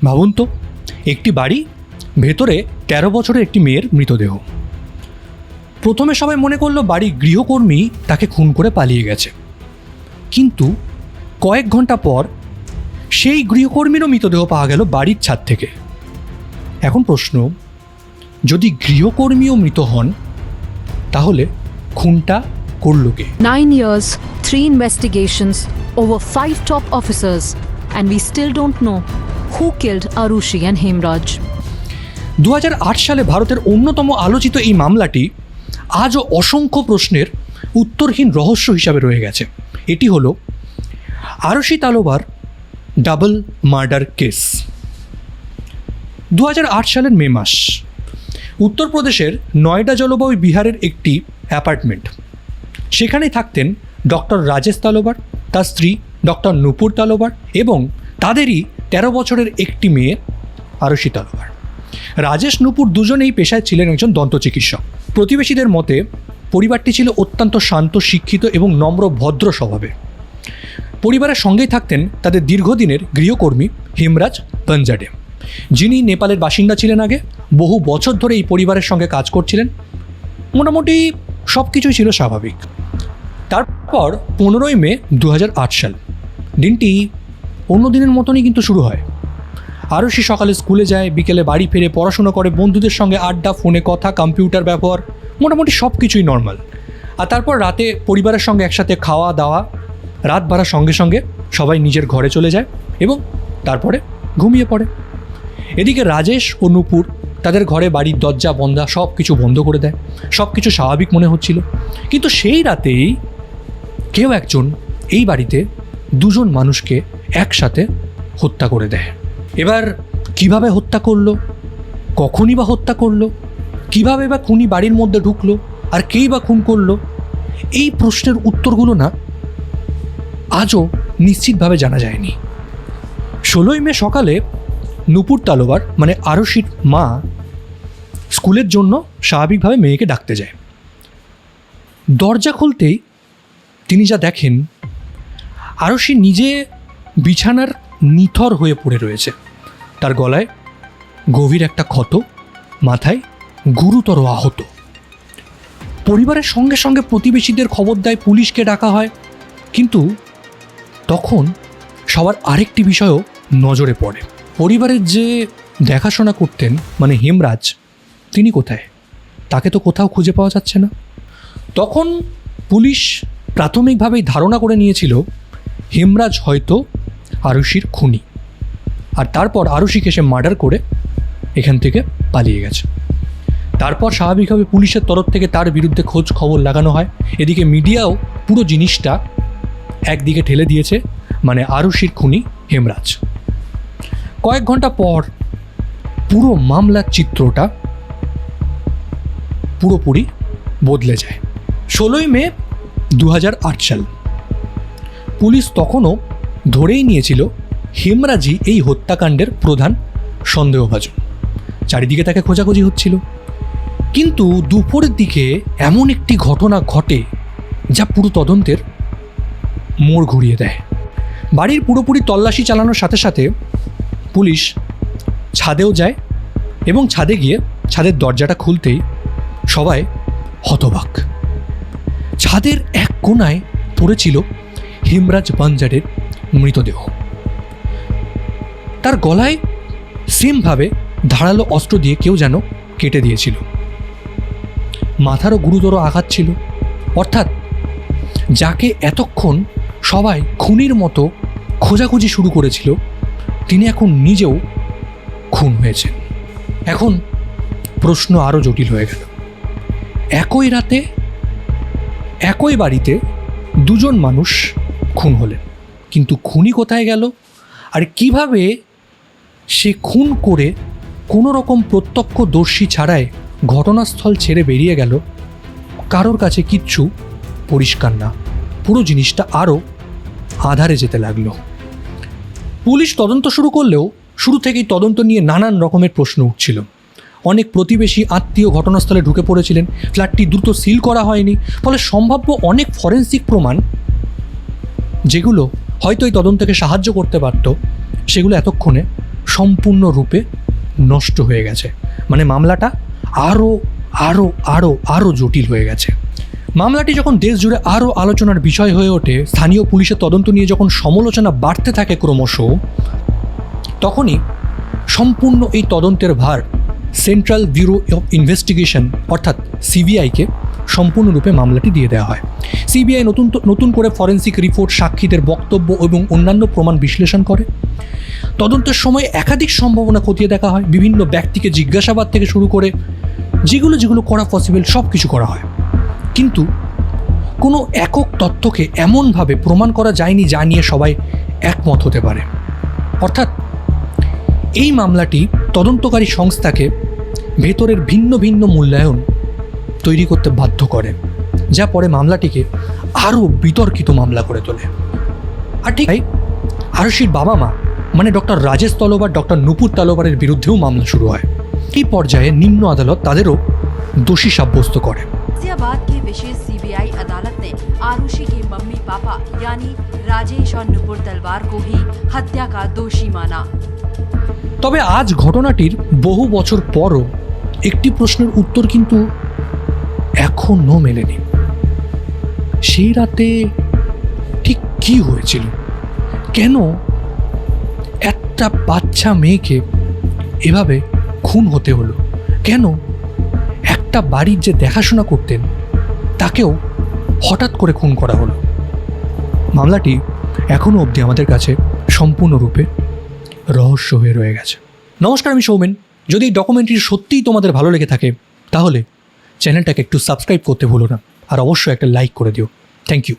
ভাবুন তো, একটি বাড়ি, ভেতরে ১৩ বছরের একটি মেয়ের মৃতদেহ। প্রথমে সবাই মনে করলো বাড়ির গৃহকর্মী তাকে খুন করে পালিয়ে গেছে, কিন্তু কয়েক ঘন্টা পর সেই গৃহকর্মীরও মৃতদেহ পাওয়া গেল বাড়ির ছাদ থেকে। এখন প্রশ্ন, যদি গৃহকর্মীও মৃত হন, তাহলে খুনটা করল কে? 9 years, 3 investigations, over 5 top officers, and we still don't know who killed Arushi and Hemraj. 2008 সালে ভারতের অন্যতম আলোচিত এই মামলাটি আজও অসংখ্য প্রশ্নের উত্তরহীন রহস্য হিসাবে রয়ে গেছে। এটি হলো আরুষি তালোবার ডাবল মার্ডার কেস। 2008 সালের মে মাস, উত্তরপ্রদেশের নয়ডা জলবায়ু বিহারের একটি অ্যাপার্টমেন্ট। সেখানেই থাকতেন ডক্টর রাজেশ তালোবার, তার স্ত্রী ডক্টর নূপুর তালোবার এবং তাদেরই 13 বছরের একটি মেয়ে আরুষি তালোবার। রাজেশ নূপুর দুজনেই পেশায় ছিলেন একজন দন্ত চিকিৎসক। প্রতিবেশীদের মতে পরিবারটি ছিল অত্যন্ত শান্ত, শিক্ষিত এবং নম্র ভদ্র স্বভাবের। পরিবারের সঙ্গেই থাকতেন তাদের দীর্ঘদিনের গৃহকর্মী হেমরাজ বনজাডে, যিনি নেপালের বাসিন্দা ছিলেন আগে, বহু বছর ধরে এই পরিবারের সঙ্গে কাজ করছিলেন। মোটামুটি সব কিছুই ছিল স্বাভাবিক। তারপর 15ই মে 2008 সাল, দিনটি অন্য দিনের মতনই কিন্তু শুরু হয়। আরুষি সকালে স্কুলে যায়, বিকেলে বাড়ি ফিরে পড়াশোনা করে, বন্ধুদের সঙ্গে আড্ডা, ফোনে কথা, কম্পিউটার ব্যবহার, মোটামুটি সব কিছুই নর্মাল। আর তারপর রাতে পরিবারের সঙ্গে একসাথে খাওয়া দাওয়া, রাত বাড়ার সঙ্গে সঙ্গে সবাই নিজের ঘরে চলে যায় এবং তারপরে ঘুমিয়ে পড়ে। এদিকে রাজেশ ও নূপুর তাদের ঘরে বাড়ির দরজা বন্ধা সব কিছু বন্ধ করে দেয়। সব কিছু স্বাভাবিক মনে হচ্ছিল, কিন্তু সেই রাতেই কেউ একজন এই বাড়িতে দুজন মানুষকে একসাথে হত্যা করে দেয়। এবার কিভাবে হত্যা করলো, কখনই বা হত্যা করলো, কিভাবে বা খুনি বাড়ির মধ্যে ঢুকলো, আর কেই বা খুন করলো, এই প্রশ্নের উত্তরগুলো না আজও নিশ্চিতভাবে জানা যায়নি। 16ই মে সকালে নূপুর তালোবার মানে আরুষির মা স্কুলের জন্য স্বাভাবিকভাবে মেয়েকে ডাকতে যায়। দরজা খুলতেই তিনি যা দেখেন, আরুষি নিজে বিছানার নিথর হয়ে পড়ে রয়েছে। তার গলায় গভীর একটা ক্ষত, মাথায় গুরুতর আহত। পরিবারের সঙ্গে সঙ্গে প্রতিবেশীদের খবর দেয়, পুলিশকে ডাকা হয়, কিন্তু তখন সবার আরেকটি বিষয়ও নজরে পড়ে। পরিবারের যে দেখাশোনা করতেন মানে হেমরাজ, তিনি কোথায়? তাকে তো কোথাও খুঁজে পাওয়া যাচ্ছে না। তখন পুলিশ প্রাথমিকভাবেই ধারণা করে নিয়েছিল হেমরাজ হয়তো আরুষির খুনি, আর তারপর আরুষিকে সে মার্ডার করে এখান থেকে পালিয়ে গেছে। তারপর স্বাভাবিকভাবে পুলিশের তরফ থেকে তার বিরুদ্ধে খোঁজ খবর লাগানো হয়। এদিকে মিডিয়াও পুরো জিনিসটা একদিকে ঠেলে দিয়েছে, মানে আরুষির খুনি হেমরাজ। কয়েক ঘন্টা পর পুরো মামলার চিত্রটা পুরোপুরি বদলে যায়। 16ই মে 2008 সাল, পুলিশ তখনও ধরেই নিয়েছিল হেমরাজই এই হত্যাকাণ্ডের প্রধান সন্দেহভাজন। চারিদিকে তাকে খোঁজাখুঁজি হচ্ছিল, কিন্তু দুপুরের দিকে এমন একটি ঘটনা ঘটে যা পুরো তদন্তের মোড় ঘুরিয়ে দেয়। বাড়ির পুরোপুরি তল্লাশি চালানোর সাথে সাথে পুলিশ ছাদেও যায় এবং ছাদে গিয়ে ছাদের দরজাটা খুলতেই সবাই হতবাক। ছাদের এক কোণায় পড়েছিল হেমরাজ বনজাডের মৃতদেহ। তার গলায় সেমভাবে ধারালো অস্ত্র দিয়ে কেউ যেন কেটে দিয়েছিল। মাথারও গুরুতর আঘাত ছিল। অর্থাৎ যাকে এতক্ষণ সবাই খুনির মতো খোঁজাখুঁজি শুরু করেছিল, তিনি এখন নিজেও খুন হয়েছেন। এখন প্রশ্ন আরও জটিল হয়ে গেল। একই রাতে একই বাড়িতে দুজন মানুষ খুন হলেন, কিন্তু খুনি কোথায় গেল, আর কিভাবে সে খুন করে কোনো রকম প্রত্যক্ষদর্শী ছাড়াই ঘটনাস্থল ছেড়ে বেরিয়ে গেল, কারোর কাছে কিচ্ছু পরিষ্কার না। পুরো জিনিসটা আরও আধারে যেতে লাগলো। পুলিশ তদন্ত শুরু করলেও শুরু থেকেই তদন্ত নিয়ে নানান রকমের প্রশ্ন উঠছিল। অনেক প্রতিবেশী আত্মীয় ঘটনাস্থলে ঢুকে পড়েছিলেন। ফ্ল্যাটটি দ্রুত সিল করা হয়নি, ফলে সম্ভাব্য অনেক ফরেন্সিক প্রমাণ যেগুলো হয়তো এই তদন্তকে সাহায্য করতে পারত, সেগুলো এতক্ষণে সম্পূর্ণরূপে নষ্ট হয়ে গেছে। মানে মামলাটা আরও আরও আরও আরও জটিল হয়ে গেছে। মামলাটি যখন দেশ জুড়ে আরও আলোচনার বিষয় হয়ে ওঠে, স্থানীয় পুলিশের তদন্ত নিয়ে যখন সমালোচনা বাড়তে থাকে ক্রমশ, তখনই সম্পূর্ণ এই তদন্তের ভার সেন্ট্রাল ব্যুরো অফ ইনভেস্টিগেশন অর্থাৎ সিবিআইকে সম্পূর্ণরূপে মামলাটি দিয়ে দেওয়া হয়। সিবিআই নতুন করে ফরেন্সিক রিপোর্ট, সাক্ষীদের বক্তব্য এবং অন্যান্য প্রমাণ বিশ্লেষণ করে। তদন্তের সময় একাধিক সম্ভাবনা খতিয়ে দেখা হয়, বিভিন্ন ব্যক্তিকে জিজ্ঞাসাবাদ থেকে শুরু করে যেগুলো করা পসিবল সব কিছু করা হয়। কিন্তু কোনো একক তথ্যকে এমনভাবে প্রমাণ করা যায়নি যা নিয়ে সবাই একমত হতে পারে। অর্থাৎ এই মামলাটি তদন্তকারী সংস্থাকে ভেতরের ভিন্ন ভিন্ন মূল্যায়ন তৈরি করতে বাধ্য করে, যা পরে মামলাটিকে আরও বিতর্কিত মামলা করে তোলে। আর ঠিক আরুষির বাবা মা মানে ডক্টর রাজেশ তলবার, ডক্টর নুপুর তলবারের বিরুদ্ধেও মামলা শুরু হয়। এই পর্যায়ে নিম্ন আদালত তাদেরও দোষী সাব্যস্ত করে। गाजियाबाद की विशेष सीबीआई अदालत ने आरुषि के मम्मी पापा यानी राजेश और नुपुर तलवार को ही हत्या का दोषी माना। তবে আজ ঘটনাটির বহু বছর পরও একটি প্রশ্নের উত্তর কিন্তু এখনও মেলেনি। সেই রাতে ঠিক কী হয়েছিল? কেন একটা বাচ্চা মেয়েকে এভাবে খুন হতে হলো? কেন একটা বাড়ির যে দেখাশোনা করতেন তাকেও হঠাৎ করে খুন করা হলো? মামলাটি এখনও অবধি আমাদের কাছে সম্পূর্ণরূপে রহস্য হয়ে রয়ে গেছে। নমস্কার, আমি সৌমেন। যদি এই ডকুমেন্টারি সত্যিই তোমাদের ভালো লেগে থাকে তাহলে চ্যানেলটাকে একটু সাবস্ক্রাইব করতে ভুলো না, আর অবশ্যই একটা লাইক করে দিও। Thank you.